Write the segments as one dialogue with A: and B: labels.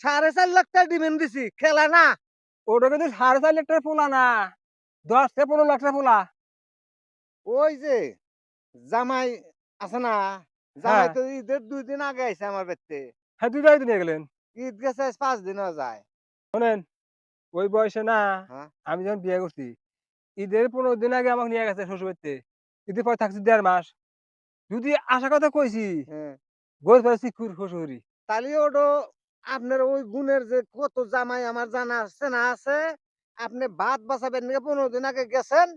A: 4.5 লাখ টাকা ডিমান্ড দিছি, খেলা না।
B: ওটা কিন্তু 4.5 লাখ টাকার পোলা না, 10 থেকে 15 লাখ টাকা পোলা।
A: ওই যে জামাই আছে না,
B: হ্যাঁ,
A: জামাই তো ঈদের 2 দিন আগে আইছে আমার বাড়িতে।
B: হ্যাঁ, 2 জায়গায় তো নিয়ে গেলেন।
A: ঈদ গেছে আজ 5 দিন হয়ে যায়।
B: শোনেন, ওই বয়সে না,
A: হ্যাঁ,
B: আমি যখন বিয়ে করছি, ঈদের 15 দিন আগে আমাকে নিয়ে গেছে শ্বশুরবাড়িতে। ঈদের পরে থাকছি 1.5 মাস। যদি আসার কথা কইছি,
A: হ্যাঁ।
B: গোছ ফেলেছি শ্বশুরি।
A: তাহলে ওটো আপনার ওই গুণের যে কত জামাই আমার জানা আছে না আছে। আপনি ভাত বাঁচাবেন নাকি 15 দিন আগে গেছেন।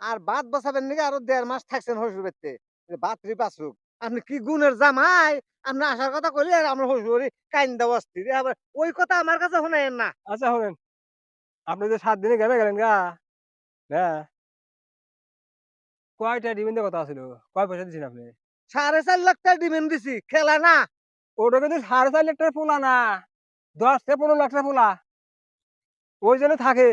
A: আর ভাত বাঁচাবেন নাকি আরো 1.5 মাস থাকছেন শ্বশুর বাড়িতে। ভাতরি বাঁচুক। আপনি কি গুণের জামাই? আপনি আসার কথা কইলে আর আমার শ্বশুরি কাইন্দা অস্থির। আবার ওই কথা আমার কাছে শুনাইয়েন না।
B: আচ্ছা শোনেন, আপনি যে 7 দিনে গ্রামে গেলেন গা, হ্যাঁ, কয়টা ডিমান্ডের কথা ছিল? কয় পয়সা দিছেন আপনি?
A: 4.5 লাখ টাকা ডিমান্ড দিছি, খেলা না।
B: ওটা কিন্তু 4.5 লাখ টাকার পোলা না, 10 থেকে 15 লাখ টাকা পোলা। ওই জন্য থাকে,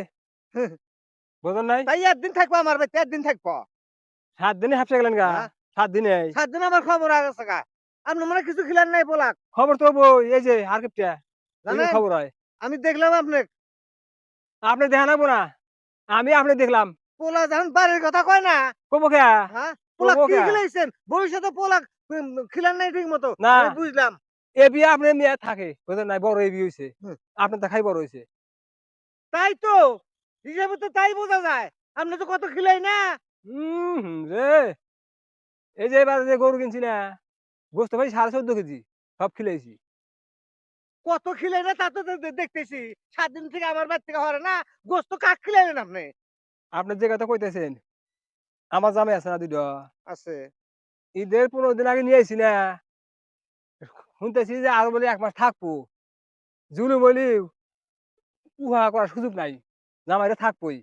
B: বোঝেন নাই?
A: তাই একদিন থাকবো আমার বাড়িতে, একদিন থাকবো।
B: 7 দিনে হাঁপসে গেলেন গা,
A: হ্যাঁ?
B: 7 দিনেই।
A: 7 দিন আমার খবর আগে থাকা। আপনি মনে হয় কিছু খিলান নাই পোলাক,
B: খবর তো বই, এই যে আর কিপটা, এগুলো
A: জানেন?
B: খবর হয়।
A: আমি দেখলাম আপনি
B: আপনি দেখা লাগবো না, আমি আপনি দেখলাম।
A: পোলা যখন বাড়ির কথা কয় না,
B: কব কে?
A: হ্যাঁ? পোলা
B: কব
A: কি
B: কে?
A: খিলাইছেন? ভবিষ্যতে পোলা খিলান নাই ঠিক মতো।
B: না,
A: আমি বুঝলাম।
B: এ বিয়ে আপনি মেয়ে থাকে, বুঝেন নাই? বড় এ বিয়ে হইছে।
A: হুম,
B: আপনার দেখাই বড় হইছে।
A: তাই তো। হিসাবে তো তাই বোঝা যায়। আপনি তো কত খিলাই না।
B: রে, এই যে এবার যে গরু কিনছি না, গোস্ত ভাই 14.5 কেজি, সব খিলাইছি।
A: কত খিলাই না তা তো দেখতেছি। ৭ দিন থেকে আমার বাড়ি থেকে হরে না। গোস্ত কাক খিলাইলেন আপনি?
B: আপনি যে কথা কইতেছেন, আমার জামাই আছে না 2 টা,
A: আছে।
B: ঈদের 15 দিন আগে নিয়ে আইছি না, শুনতেছি যে আরো বলে 1 মাস থাকবো। জুলুম হইলেও উহা করার সুযোগ নাই। জামাইরে থাকবোই।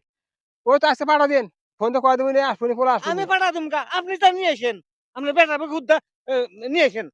B: ওই তো আজকে পাঠা দেন। ফোন তো কয়ে দিবেন আসবনি, পরে
A: আমি
B: আসবনি।
A: পাঠা দিমু গা। আপনি তা নিয়ে আইসেন। আপনার বেটার খুদ্দা নিয়ে আইসেন।